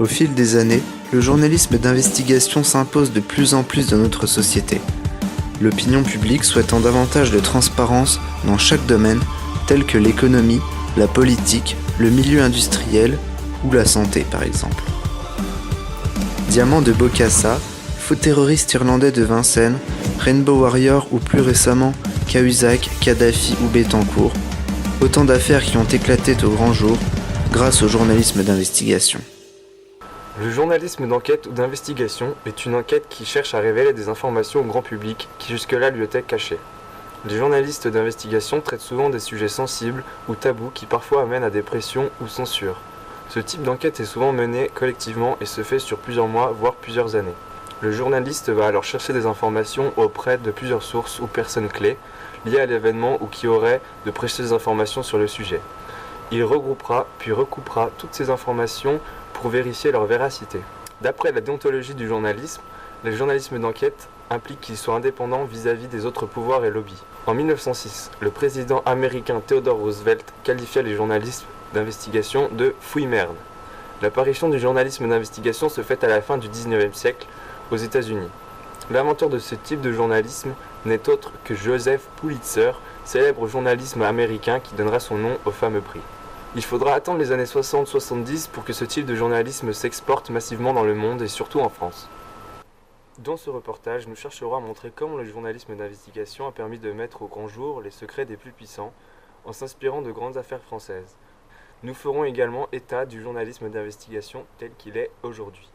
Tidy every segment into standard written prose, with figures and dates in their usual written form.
Au fil des années, le journalisme d'investigation s'impose de plus en plus dans notre société. L'opinion publique souhaitant davantage de transparence dans chaque domaine, tel que l'économie, la politique, le milieu industriel ou la santé par exemple. Diamant de Bokassa, faux terroriste irlandais de Vincennes, Rainbow Warrior ou plus récemment Cahuzac, Kadhafi ou Bettencourt, autant d'affaires qui ont éclaté au grand jour grâce au journalisme d'investigation. Le journalisme d'enquête ou d'investigation est une enquête qui cherche à révéler des informations au grand public qui jusque-là lui étaient cachées. Les journalistes d'investigation traitent souvent des sujets sensibles ou tabous qui parfois amènent à des pressions ou censures. Ce type d'enquête est souvent mené collectivement et se fait sur plusieurs mois, voire plusieurs années. Le journaliste va alors chercher des informations auprès de plusieurs sources ou personnes clés liées à l'événement ou qui auraient de précieuses informations sur le sujet. Il regroupera puis recoupera toutes ces informations pour vérifier leur véracité. D'après la déontologie du journalisme, le journalisme d'enquête implique qu'il soit indépendant vis-à-vis des autres pouvoirs et lobbies. En 1906, le président américain Theodore Roosevelt qualifia les journalistes d'investigation de « fouille-merde ». L'apparition du journalisme d'investigation se fait à la fin du XIXe siècle aux États-Unis. L'inventeur de ce type de journalisme n'est autre que Joseph Pulitzer, célèbre journaliste américain qui donnera son nom au fameux prix. Il faudra attendre les années 60-70 pour que ce type de journalisme s'exporte massivement dans le monde et surtout en France. Dans ce reportage, nous chercherons à montrer comment le journalisme d'investigation a permis de mettre au grand jour les secrets des plus puissants en s'inspirant de grandes affaires françaises. Nous ferons également état du journalisme d'investigation tel qu'il est aujourd'hui.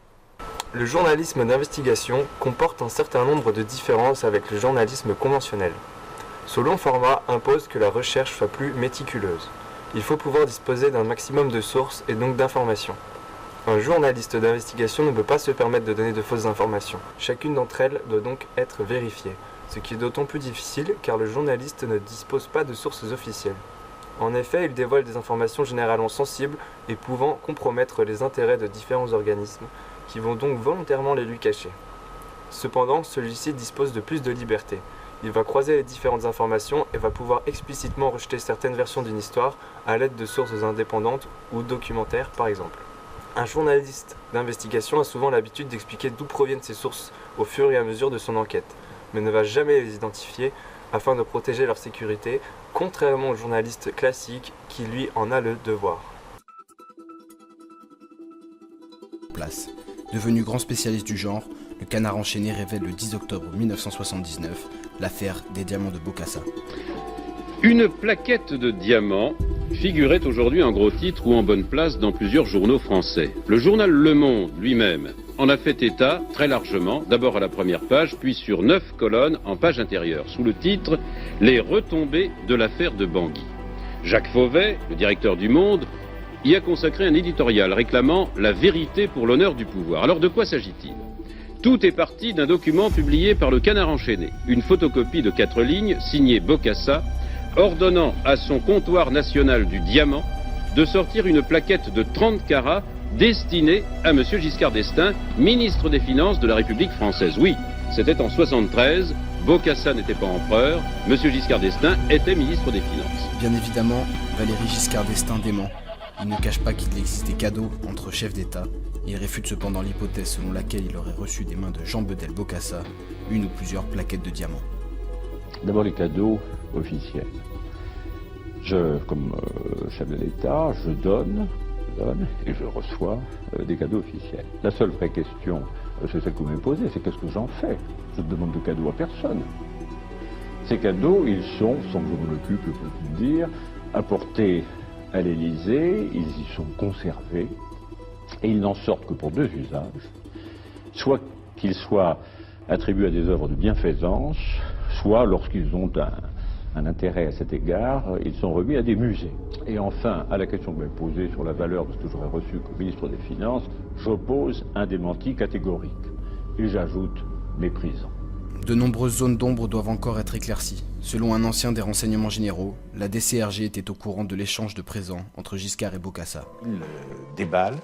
Le journalisme d'investigation comporte un certain nombre de différences avec le journalisme conventionnel. Ce long format impose que la recherche soit plus méticuleuse. Il faut pouvoir disposer d'un maximum de sources et donc d'informations. Un journaliste d'investigation ne peut pas se permettre de donner de fausses informations. Chacune d'entre elles doit donc être vérifiée, ce qui est d'autant plus difficile car le journaliste ne dispose pas de sources officielles. En effet, il dévoile des informations généralement sensibles et pouvant compromettre les intérêts de différents organismes qui vont donc volontairement les lui cacher. Cependant, celui-ci dispose de plus de liberté. Il va croiser les différentes informations et va pouvoir explicitement rejeter certaines versions d'une histoire à l'aide de sources indépendantes ou documentaires par exemple. Un journaliste d'investigation a souvent l'habitude d'expliquer d'où proviennent ces sources au fur et à mesure de son enquête, mais ne va jamais les identifier afin de protéger leur sécurité, contrairement au journaliste classique qui lui en a le devoir. Devenu grand spécialiste du genre, le Canard enchaîné révèle le 10 octobre 1979 l'affaire des diamants de Bokassa. Une plaquette de diamants figurait aujourd'hui en gros titre ou en bonne place dans plusieurs journaux français. Le journal Le Monde lui-même en a fait état très largement, d'abord à la première page, puis sur 9 colonnes en page intérieure, sous le titre « Les retombées de l'affaire de Bangui ». Jacques Fauvet, le directeur du Monde, y a consacré un éditorial réclamant la vérité pour l'honneur du pouvoir. Alors de quoi s'agit-il ? Tout est parti d'un document publié par le Canard enchaîné, une photocopie de 4 lignes signée Bokassa, ordonnant à son comptoir national du diamant de sortir une plaquette de 30 carats destinée à M. Giscard d'Estaing, ministre des Finances de la République française. Oui, c'était en 73, Bokassa n'était pas empereur, M. Giscard d'Estaing était ministre des Finances. Bien évidemment, Valéry Giscard d'Estaing dément. Il ne cache pas qu'il existait cadeau entre chefs d'État. Il réfute cependant l'hypothèse selon laquelle il aurait reçu des mains de Jean Bedel Bokassa une ou plusieurs plaquettes de diamants. D'abord les cadeaux officiels. Comme chef de l'État, je donne et je reçois des cadeaux officiels. La seule vraie question, c'est celle que vous m'avez posée, c'est qu'est-ce que j'en fais? Je ne demande de cadeaux à personne. Ces cadeaux, ils sont, sans que je m'en occupe, je peux vous le dire, apportés à l'Élysée, ils y sont conservés, et ils n'en sortent que pour 2 usages, soit qu'ils soient attribués à des œuvres de bienfaisance, soit lorsqu'ils ont un intérêt à cet égard, ils sont remis à des musées. Et enfin, à la question que vous m'avez posée sur la valeur de ce que j'aurais reçu comme ministre des Finances, j'oppose un démenti catégorique, et j'ajoute méprisant. De nombreuses zones d'ombre doivent encore être éclaircies. Selon un ancien des renseignements généraux, la DCRG était au courant de l'échange de présents entre Giscard et Bokassa. Il déballe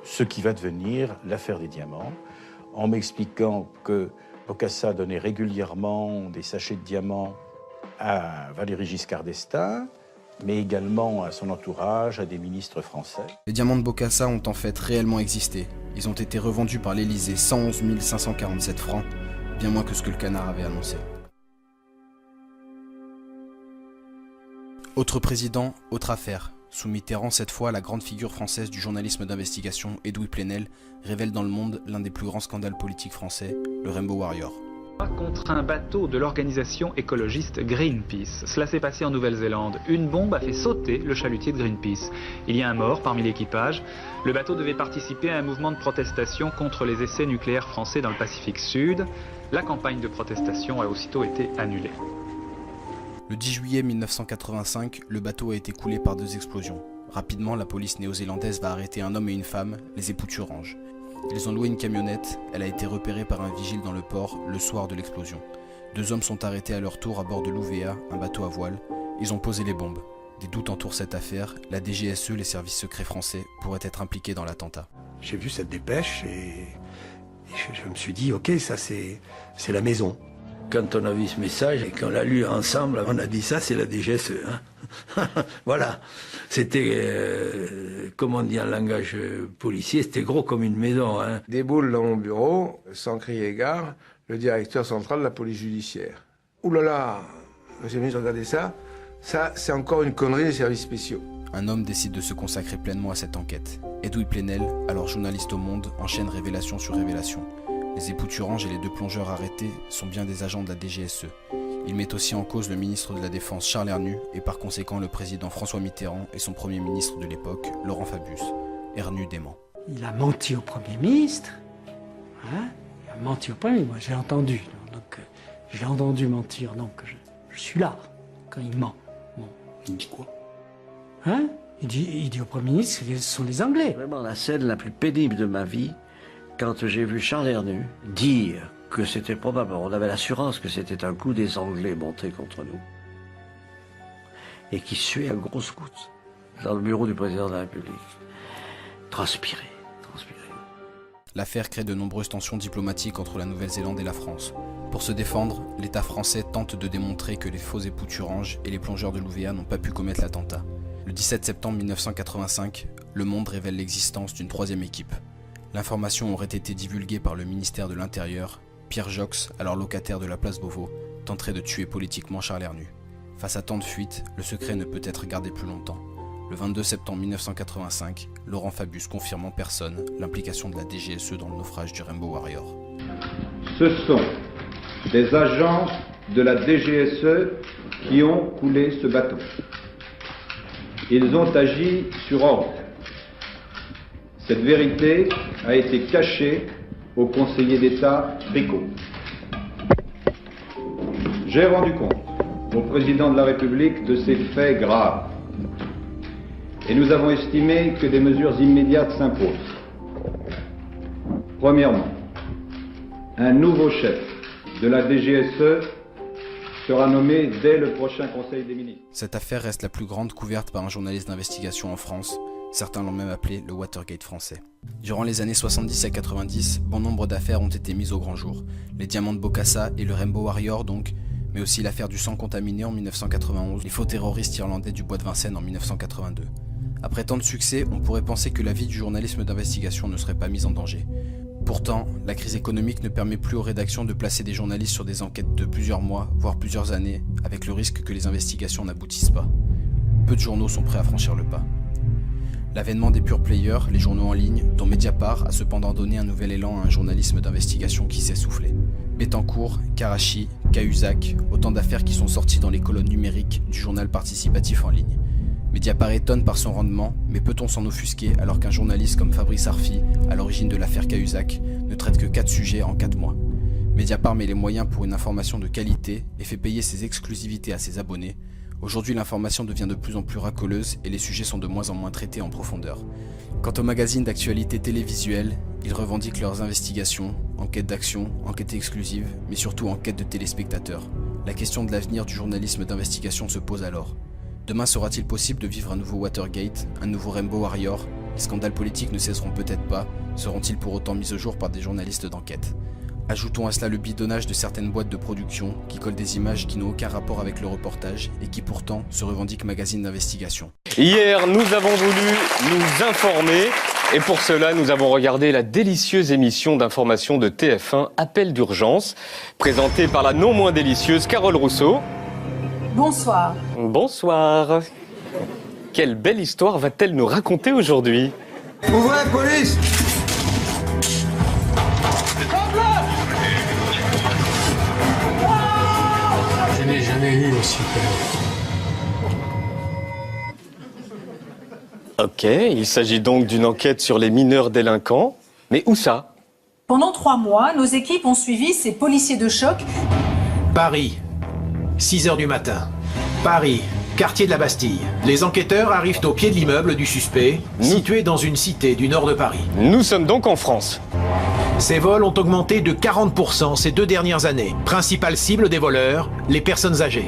ce qui va devenir l'affaire des diamants, en m'expliquant que Bokassa donnait régulièrement des sachets de diamants à Valéry Giscard d'Estaing, mais également à son entourage, à des ministres français. Les diamants de Bokassa ont en fait réellement existé. Ils ont été revendus par l'Élysée 111 547 francs, bien moins que ce que le Canard avait annoncé. Autre président, autre affaire. Sous Mitterrand, cette fois, la grande figure française du journalisme d'investigation, Edoui Plenel, révèle dans Le Monde l'un des plus grands scandales politiques français, le Rainbow Warrior. Contre un bateau de l'organisation écologiste Greenpeace. Cela s'est passé en Nouvelle-Zélande. Une bombe a fait sauter le chalutier de Greenpeace. Il y a un mort parmi l'équipage. Le bateau devait participer à un mouvement de protestation contre les essais nucléaires français dans le Pacifique Sud. La campagne de protestation a aussitôt été annulée. Le 10 juillet 1985, le bateau a été coulé par 2 explosions. Rapidement, la police néo-zélandaise va arrêter un homme et une femme, les époux Thurange. Ils ont loué une camionnette, elle a été repérée par un vigile dans le port le soir de l'explosion. 2 hommes sont arrêtés à leur tour à bord de l'UVA, un bateau à voile. Ils ont posé les bombes. Des doutes entourent cette affaire, la DGSE, les services secrets français, pourraient être impliqués dans l'attentat. J'ai vu cette dépêche et je me suis dit, ok, ça c'est la maison. Quand on a vu ce message et qu'on l'a lu ensemble, on a dit ça, c'est la DGSE. Hein. Voilà. C'était, comme on dit en langage policier, c'était gros comme une maison. Hein. Déboule dans mon bureau, sans crier gare, le directeur central de la police judiciaire. Ouh là là, monsieur le ministre, regardez ça. Ça, c'est encore une connerie des services spéciaux. Un homme décide de se consacrer pleinement à cette enquête. Edoui Plenel, alors journaliste au Monde, enchaîne révélation sur révélation. Les époux Thurange et les 2 plongeurs arrêtés sont bien des agents de la DGSE. Il met aussi en cause le ministre de la Défense Charles Hernu et par conséquent le président François Mitterrand et son premier ministre de l'époque, Laurent Fabius. Hernu dément. Il a menti au Premier ministre. Hein? Il a menti au Premier ministre. Moi, j'ai entendu. Donc, j'ai entendu mentir. Donc, je suis là quand il ment. Bon. Il dit quoi? Hein? Il dit au Premier ministre que ce sont les Anglais. Vraiment la scène la plus pénible de ma vie, quand j'ai vu Charles Hernu dire que c'était probable, on avait l'assurance que c'était un coup des Anglais monté contre nous, et qui suait à grosses gouttes dans le bureau du président de la République. Transpirer. L'affaire crée de nombreuses tensions diplomatiques entre la Nouvelle-Zélande et la France. Pour se défendre, l'État français tente de démontrer que les faux époux Thurange et les plongeurs de l'UVA n'ont pas pu commettre l'attentat. Le 17 septembre 1985, Le Monde révèle l'existence d'une 3e équipe. L'information aurait été divulguée par le ministère de l'Intérieur. Pierre Jox, alors locataire de la place Beauvau, tenterait de tuer politiquement Charles Hernu. Face à tant de fuites, le secret ne peut être gardé plus longtemps. Le 22 septembre 1985, Laurent Fabius confirme en personne l'implication de la DGSE dans le naufrage du Rainbow Warrior. Ce sont des agents de la DGSE qui ont coulé ce bateau. Ils ont agi sur ordre. Cette vérité a été cachée au conseiller d'État Bricot. J'ai rendu compte au président de la République de ces faits graves. Et nous avons estimé que des mesures immédiates s'imposent. Premièrement, un nouveau chef de la DGSE sera nommé dès le prochain Conseil des ministres. Cette affaire reste la plus grande couverte par un journaliste d'investigation en France. Certains l'ont même appelé le Watergate français. Durant les années 70 à 90, bon nombre d'affaires ont été mises au grand jour. Les diamants de Bokassa et le Rainbow Warrior donc, mais aussi l'affaire du sang contaminé en 1991, les faux terroristes irlandais du Bois de Vincennes en 1982. Après tant de succès, on pourrait penser que la vie du journalisme d'investigation ne serait pas mise en danger. Pourtant, la crise économique ne permet plus aux rédactions de placer des journalistes sur des enquêtes de plusieurs mois, voire plusieurs années, avec le risque que les investigations n'aboutissent pas. Peu de journaux sont prêts à franchir le pas. L'avènement des pure players, les journaux en ligne, dont Mediapart a cependant donné un nouvel élan à un journalisme d'investigation qui s'essoufflait. Bettencourt, Karachi, Cahuzac, autant d'affaires qui sont sorties dans les colonnes numériques du journal participatif en ligne. Mediapart étonne par son rendement, mais peut-on s'en offusquer alors qu'un journaliste comme Fabrice Arfi, à l'origine de l'affaire Cahuzac, ne traite que 4 sujets en 4 mois. Mediapart met les moyens pour une information de qualité et fait payer ses exclusivités à ses abonnés. Aujourd'hui, l'information devient de plus en plus racoleuse et les sujets sont de moins en moins traités en profondeur. Quant aux magazines d'actualité télévisuelle, ils revendiquent leurs investigations, enquêtes d'action, enquêtes exclusives, mais surtout enquêtes de téléspectateurs. La question de l'avenir du journalisme d'investigation se pose alors. Demain sera-t-il possible de vivre un nouveau Watergate, un nouveau Rainbow Warrior? Les scandales politiques ne cesseront peut-être pas, seront-ils pour autant mis au jour par des journalistes d'enquête? Ajoutons à cela le bidonnage de certaines boîtes de production qui collent des images qui n'ont aucun rapport avec le reportage et qui pourtant se revendiquent magazines d'investigation. Hier, nous avons voulu nous informer Et pour cela, nous avons regardé la délicieuse émission d'information de TF1, Appel d'urgence, présentée par la non moins délicieuse Carole Rousseau. Bonsoir. Bonsoir. Quelle belle histoire va-t-elle nous raconter aujourd'hui? Ouvrez, police! Je n'ai jamais eu aussi peur. Ok, il s'agit donc d'une enquête sur les mineurs délinquants. Mais où ça? Pendant 3 mois, nos équipes ont suivi ces policiers de choc. Paris, 6h du matin. Paris, quartier de la Bastille. Les enquêteurs arrivent au pied de l'immeuble du suspect, situé dans une cité du nord de Paris. Nous sommes donc en France. Ces vols ont augmenté de 40% ces 2 dernières années. Principale cible des voleurs, les personnes âgées.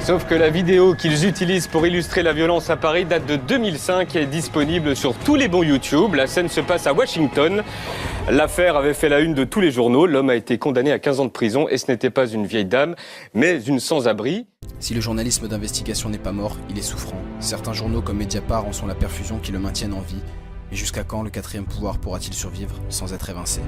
Sauf que la vidéo qu'ils utilisent pour illustrer la violence à Paris date de 2005 et est disponible sur tous les bons YouTube. La scène se passe à Washington. L'affaire avait fait la une de tous les journaux. L'homme a été condamné à 15 ans de prison et ce n'était pas une vieille dame, mais une sans-abri. Si le journalisme d'investigation n'est pas mort, il est souffrant. Certains journaux comme Mediapart en sont la perfusion qui le maintiennent en vie. Mais jusqu'à quand le quatrième pouvoir pourra-t-il survivre sans être évincé ?